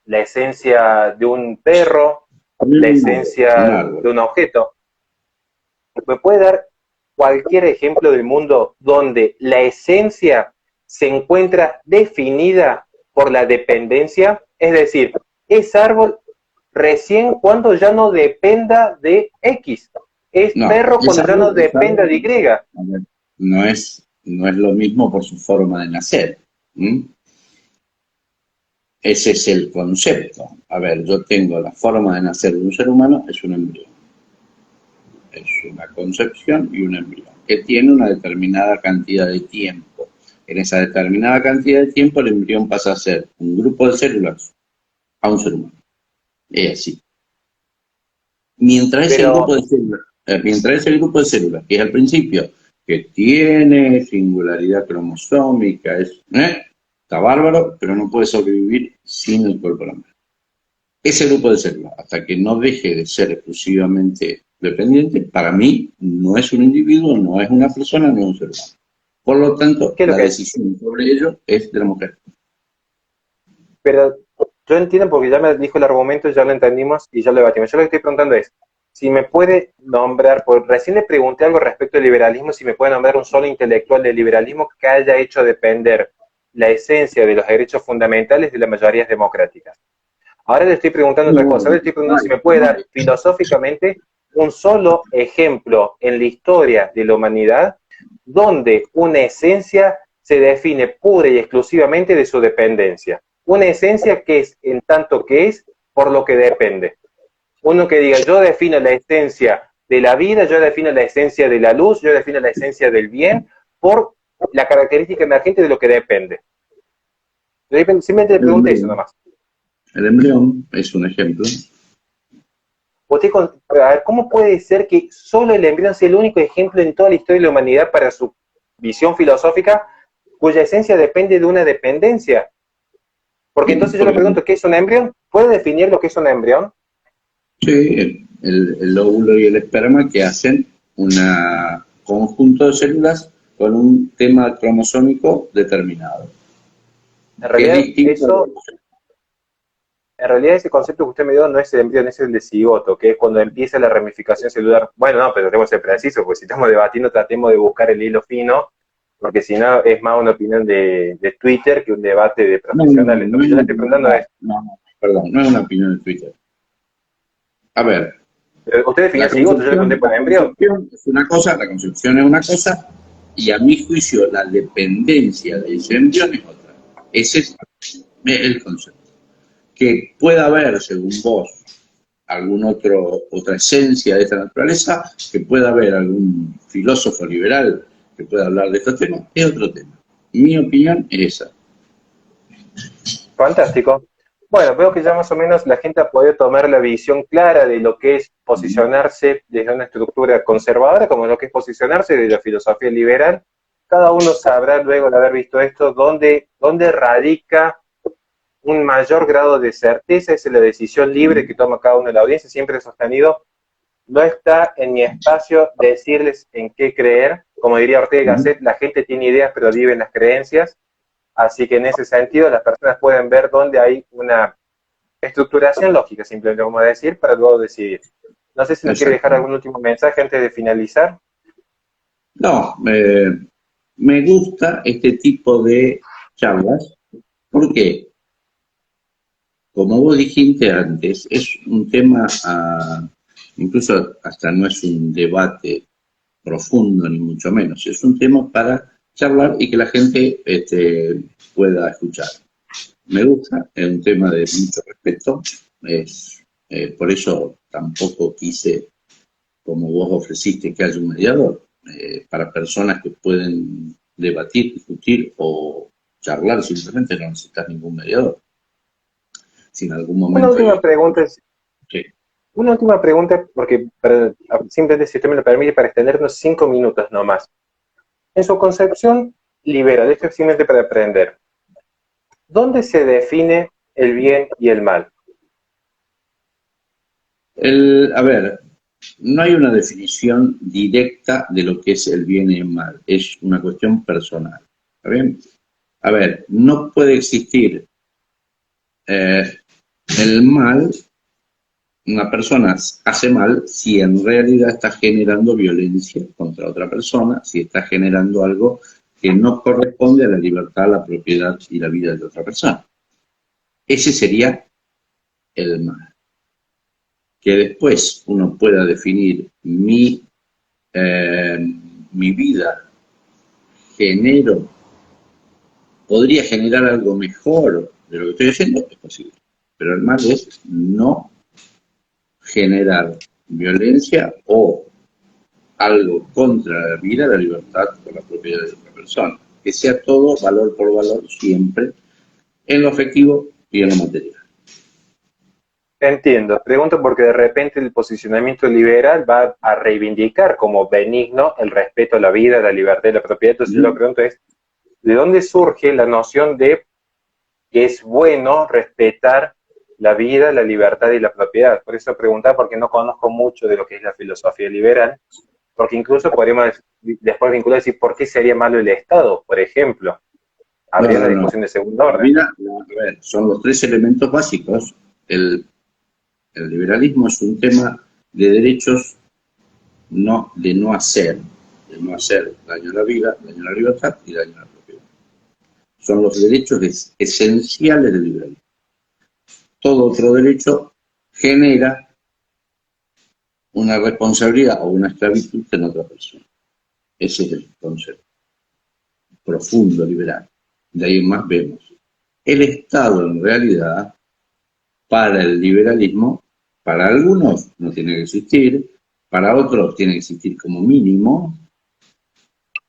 la esencia de un perro, la esencia de un objeto. ¿Me puede dar cualquier ejemplo del mundo donde la esencia se encuentra definida por la dependencia? Es decir, ese árbol recién cuando ya no dependa de X. Es perro cuando ya no dependa de Y. No es lo mismo por su forma de nacer. Ese es el concepto. A ver, yo tengo la forma de nacer de un ser humano, es un embrión. Es una concepción y un embrión, que tiene una determinada cantidad de tiempo. En esa determinada cantidad de tiempo, el embrión pasa a ser un grupo de células a un ser humano. Es así. Mientras ese grupo de células, que es al principio, que tiene singularidad cromosómica, está bárbaro, pero no puede sobrevivir sin el cuerpo de la mujer. Ese grupo de células, hasta que no deje de ser exclusivamente dependiente, para mí no es un individuo, no es una persona, no es un ser humano. Por lo tanto, la decisión sobre ello es de la mujer. Pero yo entiendo porque ya me dijo el argumento, ya lo entendimos y ya lo debatimos. Yo lo que estoy preguntando es, si me puede nombrar, porque recién le pregunté algo respecto al liberalismo, si me puede nombrar un solo intelectual del liberalismo que haya hecho depender la esencia de los derechos fundamentales de las mayorías democráticas. Ahora le estoy preguntando otra cosa, ahora le estoy preguntando si me puede dar filosóficamente un solo ejemplo en la historia de la humanidad donde una esencia se define pura y exclusivamente de su dependencia. Una esencia que es en tanto que es por lo que depende. Uno que diga, yo defino la esencia de la vida, yo defino la esencia de la luz, yo defino la esencia del bien por la característica emergente de lo que depende. Simplemente le pregunté eso nomás. El embrión es un ejemplo. A ver, ¿cómo puede ser que solo el embrión sea el único ejemplo en toda la historia de la humanidad para su visión filosófica cuya esencia depende de una dependencia? Porque entonces yo le pregunto, ¿qué es un embrión? ¿Puede definir lo que es un embrión? Sí, el óvulo y el esperma que hacen un conjunto de células con un tema cromosómico determinado. En realidad, en realidad ese concepto que usted me dio no es el embrión, es el de cigoto, que es cuando empieza la ramificación celular. Bueno, no, pero tenemos que ser precisos, porque si estamos debatiendo, tratemos de buscar el hilo fino, porque si no es más una opinión de Twitter que un debate de No, no, profesionales. Lo no que es yo le una estoy opinión, preguntando es, perdón, no es una opinión de Twitter. A ver, ¿usted definió la el cigoto? Yo le pregunté concepción, por la el embrión. concepción es una cosa, la concepción es una cosa, y a mi juicio la dependencia de ese embrión es otra. Ese es el concepto. Que pueda haber, según vos, otra esencia de esta naturaleza, que pueda haber algún filósofo liberal que pueda hablar de estos temas, es otro tema. Mi opinión es esa. Fantástico. Bueno, veo que ya más o menos la gente ha podido tomar la visión clara de lo que es posicionarse desde una estructura conservadora, como lo que es posicionarse desde la filosofía liberal. Cada uno sabrá luego de haber visto esto dónde radica un mayor grado de certeza, es la decisión libre que toma cada uno de la audiencia. Siempre he sostenido, no está en mi espacio decirles en qué creer. Como diría Ortega y Gasset, la gente tiene ideas pero vive en las creencias. Así que en ese sentido las personas pueden ver dónde hay una estructuración lógica, simplemente como decir, para luego decidir. No sé si nos quiere dejar Exactamente. algún último mensaje antes de finalizar. No, me gusta este tipo de charlas. ¿Por qué? Como vos dijiste antes, es un tema, incluso hasta no es un debate profundo, ni mucho menos. Es un tema para charlar y que la gente pueda escuchar. Me gusta, es un tema de mucho respeto. Por eso tampoco quise, como vos ofreciste, que haya un mediador. Para personas que pueden debatir, discutir o charlar, simplemente no necesitas ningún mediador. Si en algún Una momento última hay... pregunta, Sí. porque simplemente si usted me lo permite, para extendernos 5 minutos nomás. En su concepción liberal, esto es simplemente para aprender, ¿dónde se define el bien y el mal? A ver, no hay una definición directa de lo que es el bien y el mal, es una cuestión personal. ¿Está bien? A ver, no puede existir el mal, una persona hace mal si en realidad está generando violencia contra otra persona, si está generando algo que no corresponde a la libertad, la propiedad y la vida de otra persona. Ese sería el mal. Que después uno pueda definir mi vida, genero, podría generar algo mejor de lo que estoy haciendo, es posible. Pero el mal es no generar violencia o algo contra la vida, la libertad o la propiedad de otra persona. Que sea todo valor por valor siempre en lo afectivo y en lo material. Entiendo. Pregunto porque de repente el posicionamiento liberal va a reivindicar como benigno el respeto a la vida, la libertad y la propiedad. Entonces yo lo que pregunto es, ¿de dónde surge la noción de que es bueno respetar la vida, la libertad y la propiedad? Por eso preguntaba, porque no conozco mucho de lo que es la filosofía liberal, porque incluso podríamos después vincular y decir, ¿por qué sería malo el Estado, por ejemplo? No, Habría una no, no. discusión de segundo La orden. vida, a ver, son los tres elementos básicos. El liberalismo es un tema de derechos, de no hacer daño a la vida, daño a la libertad y daño a la propiedad. Son los derechos esenciales del liberalismo. Todo otro derecho genera una responsabilidad o una esclavitud en otra persona. Ese es el concepto profundo liberal. De ahí en más vemos. El Estado en realidad, para el liberalismo, para algunos no tiene que existir, para otros tiene que existir como mínimo,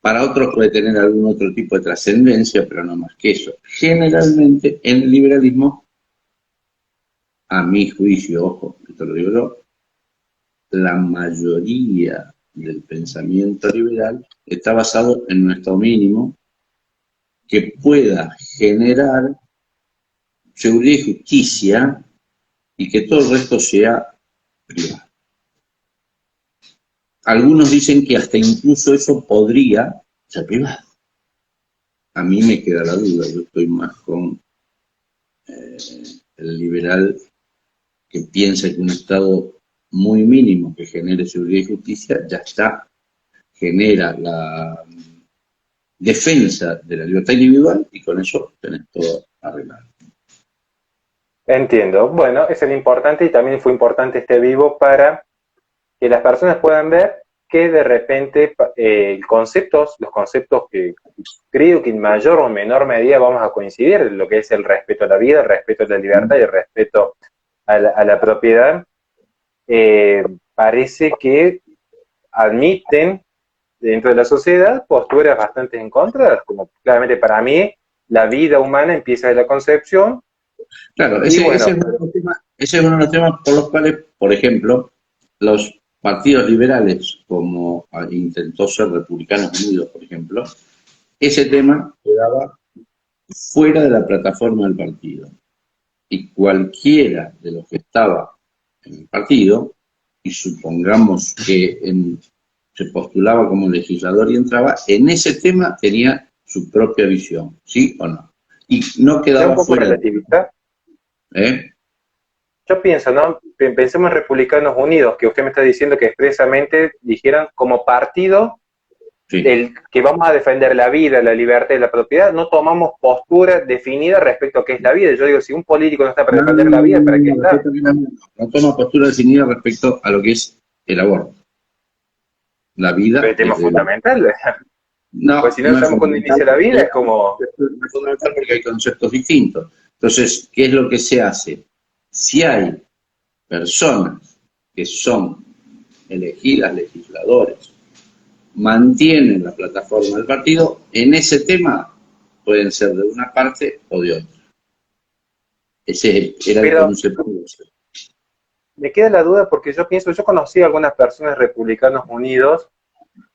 para otros puede tener algún otro tipo de trascendencia, pero no más que eso. Generalmente en el liberalismo, a mi juicio, ojo, esto lo digo yo, la mayoría del pensamiento liberal está basado en un estado mínimo que pueda generar seguridad y justicia y que todo el resto sea privado. Algunos dicen que hasta incluso eso podría ser privado. A mí me queda la duda, yo estoy más con el liberal que piensa que un Estado muy mínimo que genere seguridad y justicia ya está, genera la defensa de la libertad individual y con eso tenés todo arreglado. Entiendo. Bueno, eso es lo importante y también fue importante este vivo para que las personas puedan ver que de repente los conceptos que creo que en mayor o menor medida vamos a coincidir, lo que es el respeto a la vida, el respeto a la libertad y el respeto a la propiedad, parece que admiten dentro de la sociedad posturas bastante encontradas, como claramente para mí la vida humana empieza de la concepción. Claro, Y bueno, ese es uno de los temas por los cuales, por ejemplo, los partidos liberales, como intentó ser Republicanos Unidos, por ejemplo, ese tema quedaba fuera de la plataforma del partido. Y cualquiera de los que estaba en el partido, y supongamos que se postulaba como legislador y entraba, en ese tema tenía su propia visión, ¿sí o no? Y no es un quedaba poco fuera. relativista. ¿Eh? Yo pienso, ¿no? Pensemos en Republicanos Unidos, que usted me está diciendo que expresamente dijeran como partido Sí. que vamos a defender la vida, la libertad y la propiedad, no tomamos postura definida respecto a qué es la vida. Yo digo, si un político no está para defender la vida, ¿para qué está? No toma postura definida respecto a lo que es el aborto. La Pero vida el tema es de... fundamental. Pues No, si no no es sabemos cuándo fundamental inicia la vida, porque, es como... no es fundamental porque hay conceptos distintos. Entonces, ¿qué es lo que se hace? Si hay personas que son elegidas legisladores, mantienen la plataforma del partido, en ese tema pueden ser de una parte o de otra. Ese era el Pero concepto. me queda la duda porque yo pienso, yo conocí a algunas personas Republicanos Unidos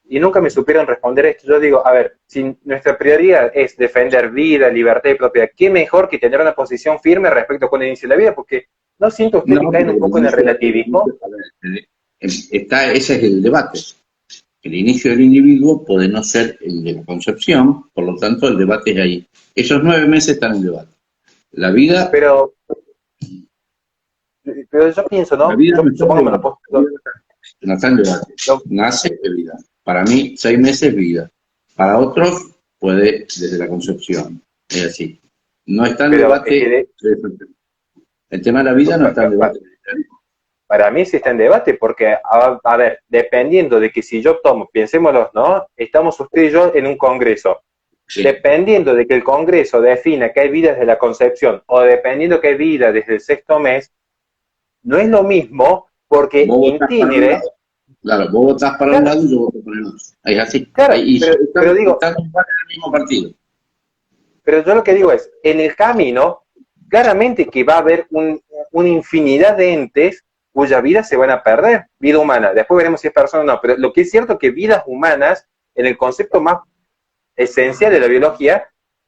y nunca me supieron responder esto. Yo digo, a ver, si nuestra prioridad es defender vida, libertad y propiedad, ¿qué mejor que tener una posición firme respecto a cuándo inicia la vida? Porque ¿no siente usted que No, caen un poco en el relativismo? Ese es el debate. El inicio del individuo puede no ser el de la concepción, por lo tanto el debate es ahí. Esos 9 meses están en debate. La vida, Pero yo pienso, la ¿no? vida Yo no está en supongo que me debate. No está en debate. lo- Nace de vida. Para mí, 6 meses vida. Para otros, puede desde la concepción. Es así. No está en pero debate. El tema de la vida no está en debate. para mí sí está en debate, porque, a ver, dependiendo de que si yo tomo, pensémoslo, ¿no? Estamos usted y yo en un congreso. Sí. Dependiendo de que el congreso defina que hay vida desde la concepción o dependiendo que hay vida desde el sexto mes, no es lo mismo porque in itinere... Claro, vos votás para un lado y yo voto para el otro. Es así. Claro, Y pero digo, están en el mismo partido. pero yo lo que digo es, en el camino, claramente que va a haber una infinidad de entes cuya vida se van a perder, vida humana. Después veremos si es persona o no, pero lo que es cierto es que vidas humanas, en el concepto más esencial de la biología,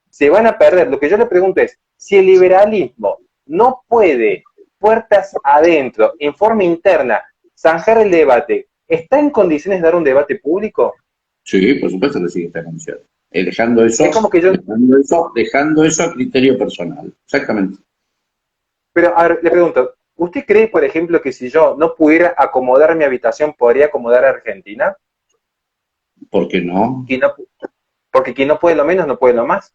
se van a perder. Lo que yo le pregunto es, si el liberalismo no puede, puertas adentro, en forma interna, zanjar el debate, ¿está en condiciones de dar un debate público? Sí, por supuesto que sí está anunciado. Dejando eso, Es como que yo... dejando eso a criterio personal. Exactamente. Pero, a ver, le pregunto, ¿usted cree, por ejemplo, que si yo no pudiera acomodar mi habitación, podría acomodar a Argentina? ¿Por qué no? No, porque quien no puede lo menos, no puede lo más.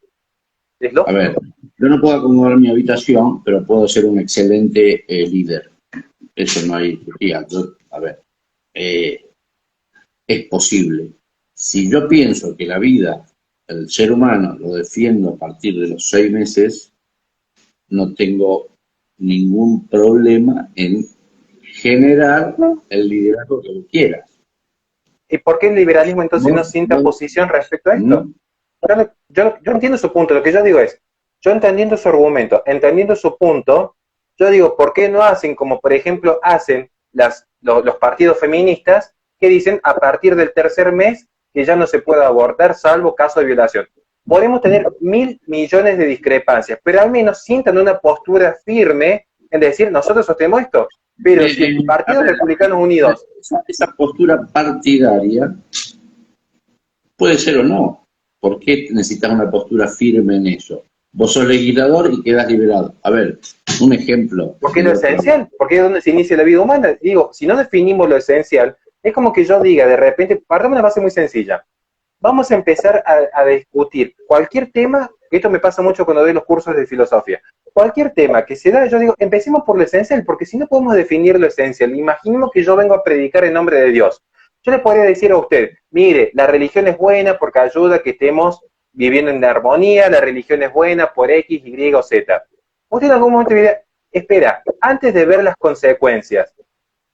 ¿Es A ver, lógico? yo no puedo acomodar mi habitación, pero puedo ser un excelente líder. Eso no hay utopía. A ver, es posible. Si yo pienso que la vida, el ser humano, lo defiendo a partir de los 6 meses, no tengo ningún problema en generar el liderazgo que vos quieras. ¿Y por qué el liberalismo entonces no sienta posición respecto a esto? Yo entiendo su punto, lo que yo digo es, yo entendiendo su argumento, entendiendo su punto, yo digo, ¿por qué no hacen como por ejemplo hacen los partidos feministas que dicen a partir del tercer mes que ya no se puede abortar salvo caso de violación? Podemos tener 1.000 millones de discrepancias, pero al menos sientan una postura firme en decir, nosotros sostenemos esto. Pero si el Partido Republicanos Unidos... Esa postura partidaria puede ser o no. ¿Por qué necesitas una postura firme en eso? Vos sos legislador y quedás liberado. A ver, un ejemplo. Porque es lo esencial, porque es donde se inicia la vida humana. Digo, si no definimos lo esencial, es como que yo diga, de repente, partamos de una base muy sencilla. Vamos a empezar a discutir cualquier tema, esto me pasa mucho cuando doy los cursos de filosofía, cualquier tema que se da, yo digo, empecemos por lo esencial, porque si no podemos definir lo esencial, imaginemos que yo vengo a predicar en nombre de Dios. Yo le podría decir a usted, mire, la religión es buena porque ayuda a que estemos viviendo en armonía, la religión es buena por X, Y o Z. Usted en algún momento diría, espera, antes de ver las consecuencias,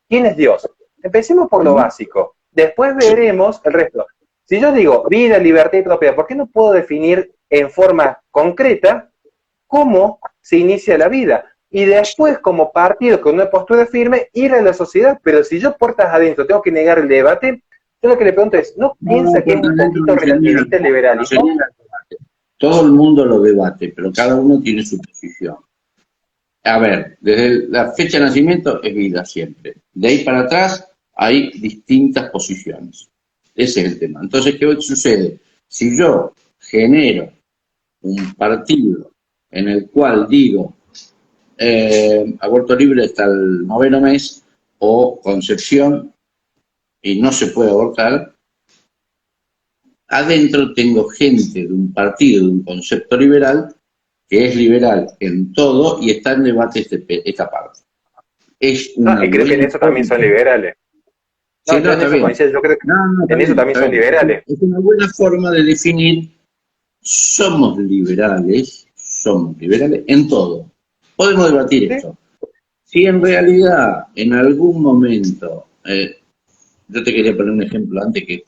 ¿quién es Dios? Empecemos por lo básico, después veremos el resto. Si yo digo vida, libertad y propiedad, ¿por qué no puedo definir en forma concreta cómo se inicia la vida? Y después, como partido, con una postura firme, ir a la sociedad. Pero si yo puertas adentro tengo que negar el debate, yo lo que le pregunto es, ¿no piensa que es un poquito relativista el liberalismo? Todo el mundo lo debate, pero cada uno tiene su posición. A ver, desde la fecha de nacimiento es vida siempre. De ahí para atrás hay distintas posiciones. Ese es el tema. Entonces, ¿qué sucede? Si yo genero un partido en el cual digo aborto libre hasta el 9º mes o concepción y no se puede abortar, adentro tengo gente de un partido, de un concepto liberal, que es liberal en todo y está en debate esta parte. Es una y creo que en eso también son liberales. No, sí, yo creo que en eso también son liberales. Es una buena forma de definir, somos liberales en todo. Podemos debatir ¿sí? Esto. Si en realidad, en algún momento, yo te quería poner un ejemplo antes que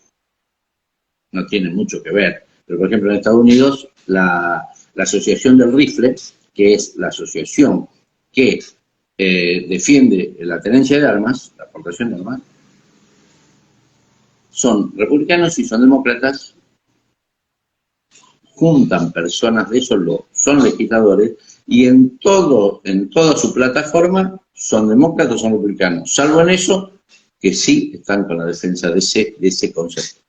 no tiene mucho que ver, pero por ejemplo en Estados Unidos, la Asociación del Rifle, que es la asociación que defiende la tenencia de armas, la aportación de armas, son republicanos y son demócratas, juntan personas de esos, son legisladores, y en toda su plataforma son demócratas o son republicanos, salvo en eso que sí están con la defensa de ese concepto.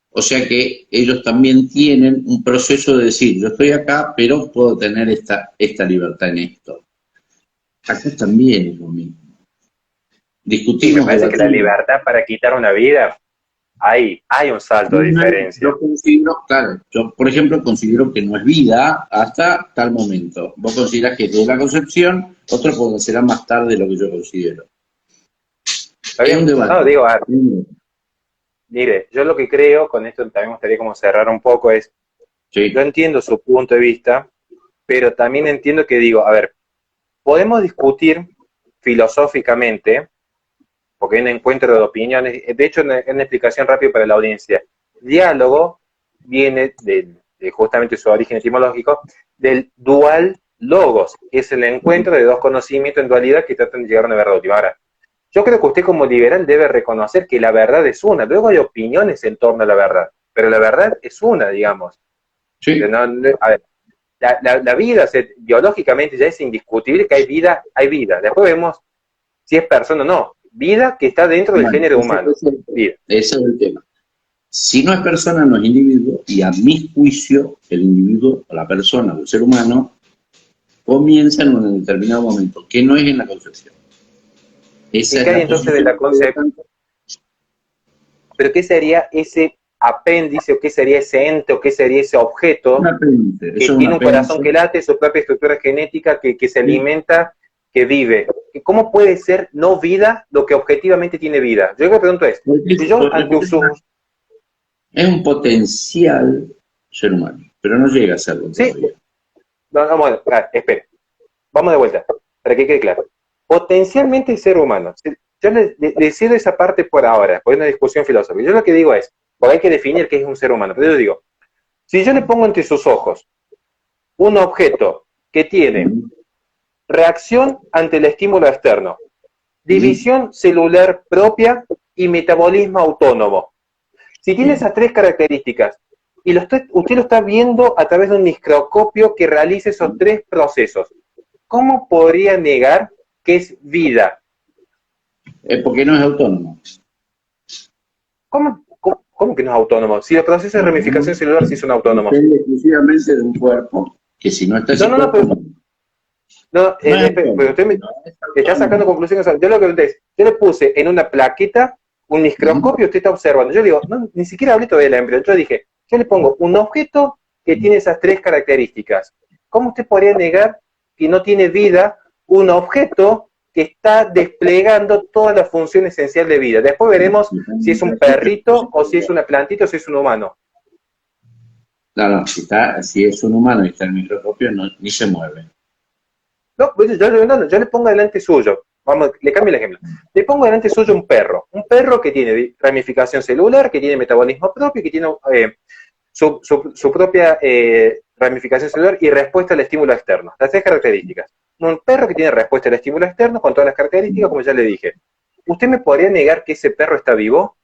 O sea que ellos también tienen un proceso de decir, yo estoy acá, pero puedo tener esta libertad en esto. Acá también es lo mismo. Discutimos. Me parece que la libertad para quitar una vida, hay un salto de diferencia. Yo por ejemplo considero que no es vida hasta tal momento. Vos considerás que desde la concepción, otro conocerá más tarde lo que yo considero. Es un debate. No, digo, mire, yo lo que creo, con esto también me gustaría como cerrar un poco, es, sí. Yo entiendo su punto de vista, pero también entiendo que digo, a ver, podemos discutir filosóficamente, porque hay un encuentro de opiniones, de hecho, una explicación rápida para la audiencia. Diálogo viene de justamente su origen etimológico, del dual logos, que es el encuentro de dos conocimientos en dualidad que tratan de llegar a una verdad última. Ahora, yo creo que usted como liberal debe reconocer que la verdad es una, luego hay opiniones en torno a la verdad, pero la verdad es una, digamos. Sí. A ver, la vida, biológicamente ya es indiscutible que hay vida, después vemos si es persona o no. Vida que está dentro del género humano. Ese es el tema. Si no es persona, no es individuo, y a mi juicio, el individuo, o la persona, o el ser humano, comienza en un determinado momento, que no es en la concepción. Esa ¿Y qué hay entonces de la concepción? ¿Pero qué sería ese apéndice, o qué sería ese ente, o qué sería ese objeto que tiene un corazón que late, su propia estructura genética que se alimenta, que vive? ¿Cómo puede ser no vida lo que objetivamente tiene vida? Yo lo que pregunto es, si yo ante es un potencial ser humano, pero no llega a serlo todavía. Sí. No, bueno, espere. Vamos de vuelta, para que quede claro. Potencialmente ser humano. Yo le cedo esa parte por ahora, por una discusión filosófica. Yo lo que digo es, porque hay que definir qué es un ser humano, pero yo digo, si yo le pongo entre sus ojos un objeto que tiene reacción ante el estímulo externo, división celular propia y metabolismo autónomo. Si tiene esas tres características y usted lo está viendo a través de un microscopio que realice esos tres procesos, ¿cómo podría negar que es vida? Porque no es autónomo. ¿Cómo que no es autónomo? Si los procesos de ramificación celular sí son autónomos. Depende exclusivamente de un cuerpo que si no está ese No, cuerpo, no. no, No es pero autónomo, usted me no es está sacando autónomo. conclusiones. Yo lo que pregunté es, yo le puse en una plaqueta un Ujú. microscopio, usted está observando. Yo digo, no, ni siquiera hablé todavía del embrión. Yo dije, yo le pongo un objeto que tiene esas tres características. ¿Cómo usted podría negar que no tiene vida un objeto que está desplegando toda la función esencial de vida? Después veremos si es un perrito o si es una plantita o si es un humano. Claro, si es un humano y está en el microscopio, no, ni se mueve. No, pues yo le pongo delante suyo, vamos, le cambio el ejemplo. Le pongo delante suyo un perro que tiene ramificación celular, que tiene metabolismo propio, que tiene su propia ramificación celular y respuesta al estímulo externo. Las tres características. Un perro que tiene respuesta al estímulo externo con todas las características, como ya le dije. ¿Usted me podría negar que ese perro está vivo?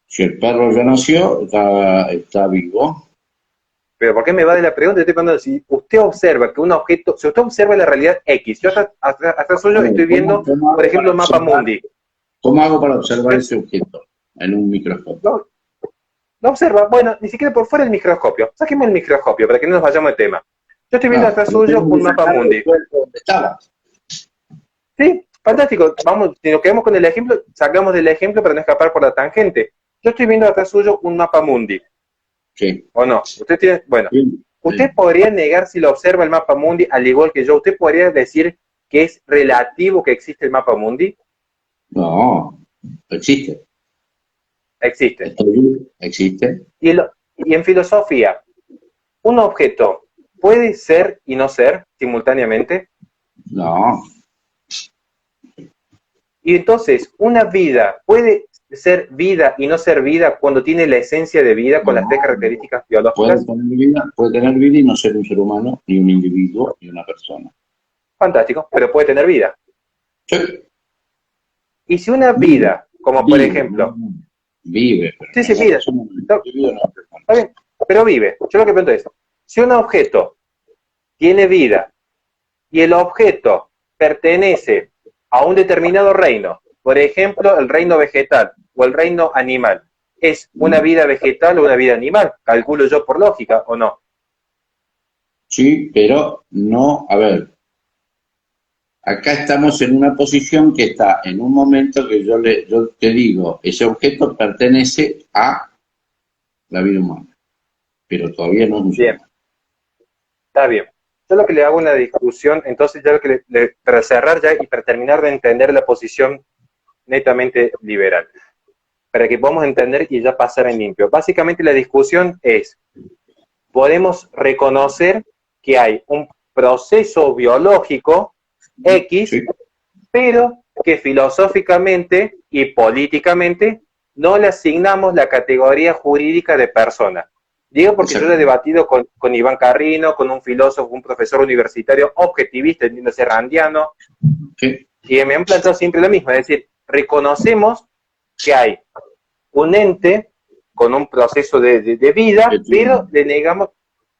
Si el perro ya nació, está vivo. Pero ¿por qué me va de la pregunta? Yo estoy preguntando si usted observa que un objeto, si usted observa la realidad X, yo hasta suyo A ver, estoy viendo, por ejemplo, el mapa mundi. ¿cómo hago para observar Yo, ese objeto en un microscopio? no, no observa, bueno, ni siquiera por fuera del microscopio. Saquemos el microscopio para que no nos vayamos de tema. Yo estoy viendo Claro, atrás pero suyo tengo un que mapa sacar del mundi. cuerpo donde estaba. Sí, fantástico. Vamos, si nos quedamos con el ejemplo, sacamos del ejemplo para no escapar por la tangente. Yo estoy viendo atrás suyo un mapa mundi, Sí, ¿o no? Usted tiene, bueno, sí, usted sí. podría negar si lo observa el mapa mundi, al igual que yo. Usted podría decir que es relativo que existe el mapa mundi. No, existe. Existe. Estoy vivo, existe. Y en filosofía, un objeto puede ser y no ser simultáneamente. No, Y entonces, una vida puede ser vida y no ser vida cuando tiene la esencia de vida con las tres no. características biológicas. Puede tener vida y no ser un ser humano, ni un individuo, ni una persona. Fantástico, pero puede tener vida. Sí, Y si una vive, vida, como por vive, no, ejemplo, no, vive, pero sí, no es sí, una vida, persona, un no, individuo, no es una persona. está bien, pero vive. Yo lo que pregunto es, si un objeto tiene vida y el objeto pertenece a un determinado reino, por ejemplo, el reino vegetal o el reino animal, ¿es una vida vegetal o una vida animal? Calculo yo por lógica, ¿o no? Sí, pero no, a ver, acá estamos en una posición que está en un momento que yo te digo, ese objeto pertenece a la vida humana, pero todavía no es un ser Bien, humano. está bien. Yo lo que le hago una discusión, entonces ya lo que para cerrar ya y para terminar de entender la posición netamente liberal, para que podamos entender y ya pasar en limpio. Básicamente la discusión es, podemos reconocer que hay un proceso biológico X, Sí, pero que filosóficamente y políticamente no le asignamos la categoría jurídica de persona. Digo porque yo lo he exactamente. debatido con Iván Carrino, con un filósofo, un profesor universitario objetivista, entiéndase randiano, Sí, y me han planteado siempre lo mismo, es decir, reconocemos que hay un ente con un proceso de vida, pero le negamos,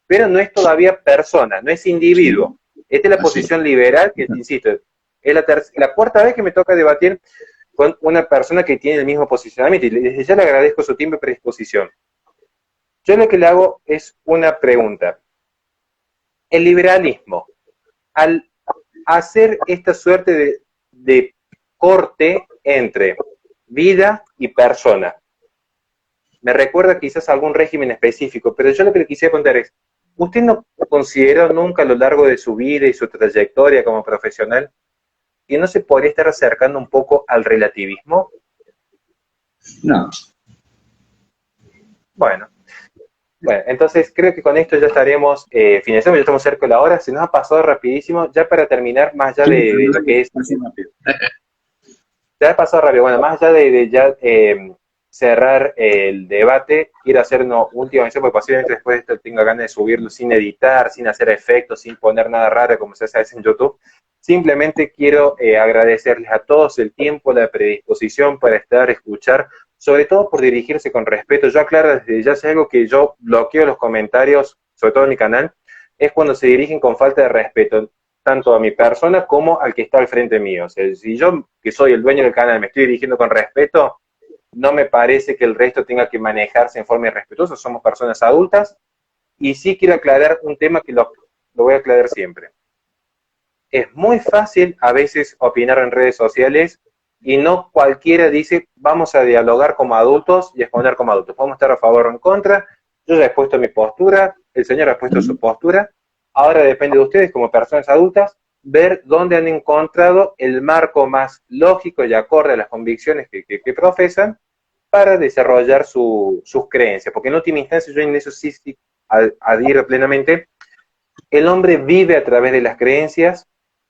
pero no es todavía persona, no es sí, individuo. Esta es la así es. posición liberal que, insisto, es la cuarta vez que me toca debatir con una persona que tiene el mismo posicionamiento y desde ya le agradezco su tiempo y predisposición. Yo lo que le hago es una pregunta. El liberalismo, al hacer esta suerte de corte entre vida y persona, me recuerda quizás a algún régimen específico, pero yo lo que le quisiera contar es, ¿usted no consideró nunca a lo largo de su vida y su trayectoria como profesional que no se podría estar acercando un poco al relativismo? No, Bueno, bueno, entonces creo que con esto ya estaremos finalizando, ya estamos cerca de la hora, se nos ha pasado rapidísimo, ya para terminar, más allá sí, de lo que es, así rápido. ya ha pasado rápido, bueno, más allá de ya cerrar el debate, quiero hacer una última mención, porque posiblemente después de esto tenga ganas de subirlo sin editar, sin hacer efectos, sin poner nada raro como se hace en YouTube. Simplemente quiero agradecerles a todos el tiempo, la predisposición para estar, escuchar, sobre todo por dirigirse con respeto. Yo aclaro desde ya, si algo que yo bloqueo los comentarios, sobre todo en mi canal, es cuando se dirigen con falta de respeto, tanto a mi persona como al que está al frente mío. O sea, si yo, que soy el dueño del canal, me estoy dirigiendo con respeto, no me parece que el resto tenga que manejarse en forma irrespetuosa. Somos personas adultas Y sí quiero aclarar un tema que lo voy a aclarar siempre. Es muy fácil a veces opinar en redes sociales y no cualquiera dice vamos a dialogar como adultos y exponer como adultos. Podemos estar a favor o en contra. Yo ya he expuesto mi postura, el señor ha expuesto su postura. Ahora depende de ustedes como personas adultas ver dónde han encontrado el marco más lógico y acorde a las convicciones que profesan para desarrollar sus creencias. Porque en última instancia yo en eso sí adhiero plenamente. El hombre vive a través de las creencias.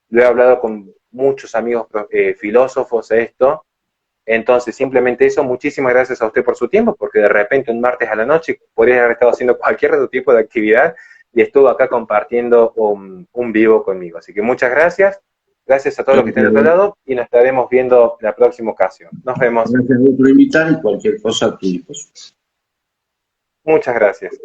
Lo he hablado con muchos amigos filósofos de esto. Entonces, simplemente eso, muchísimas gracias a usted por su tiempo, porque de repente un martes a la noche podría haber estado haciendo cualquier otro tipo de actividad y estuvo acá compartiendo un vivo conmigo. Así que muchas gracias. Gracias a todos los que estén al otro lado y nos estaremos viendo la próxima ocasión. Nos vemos. Gracias por invitar y cualquier cosa a tu disposición. Muchas gracias.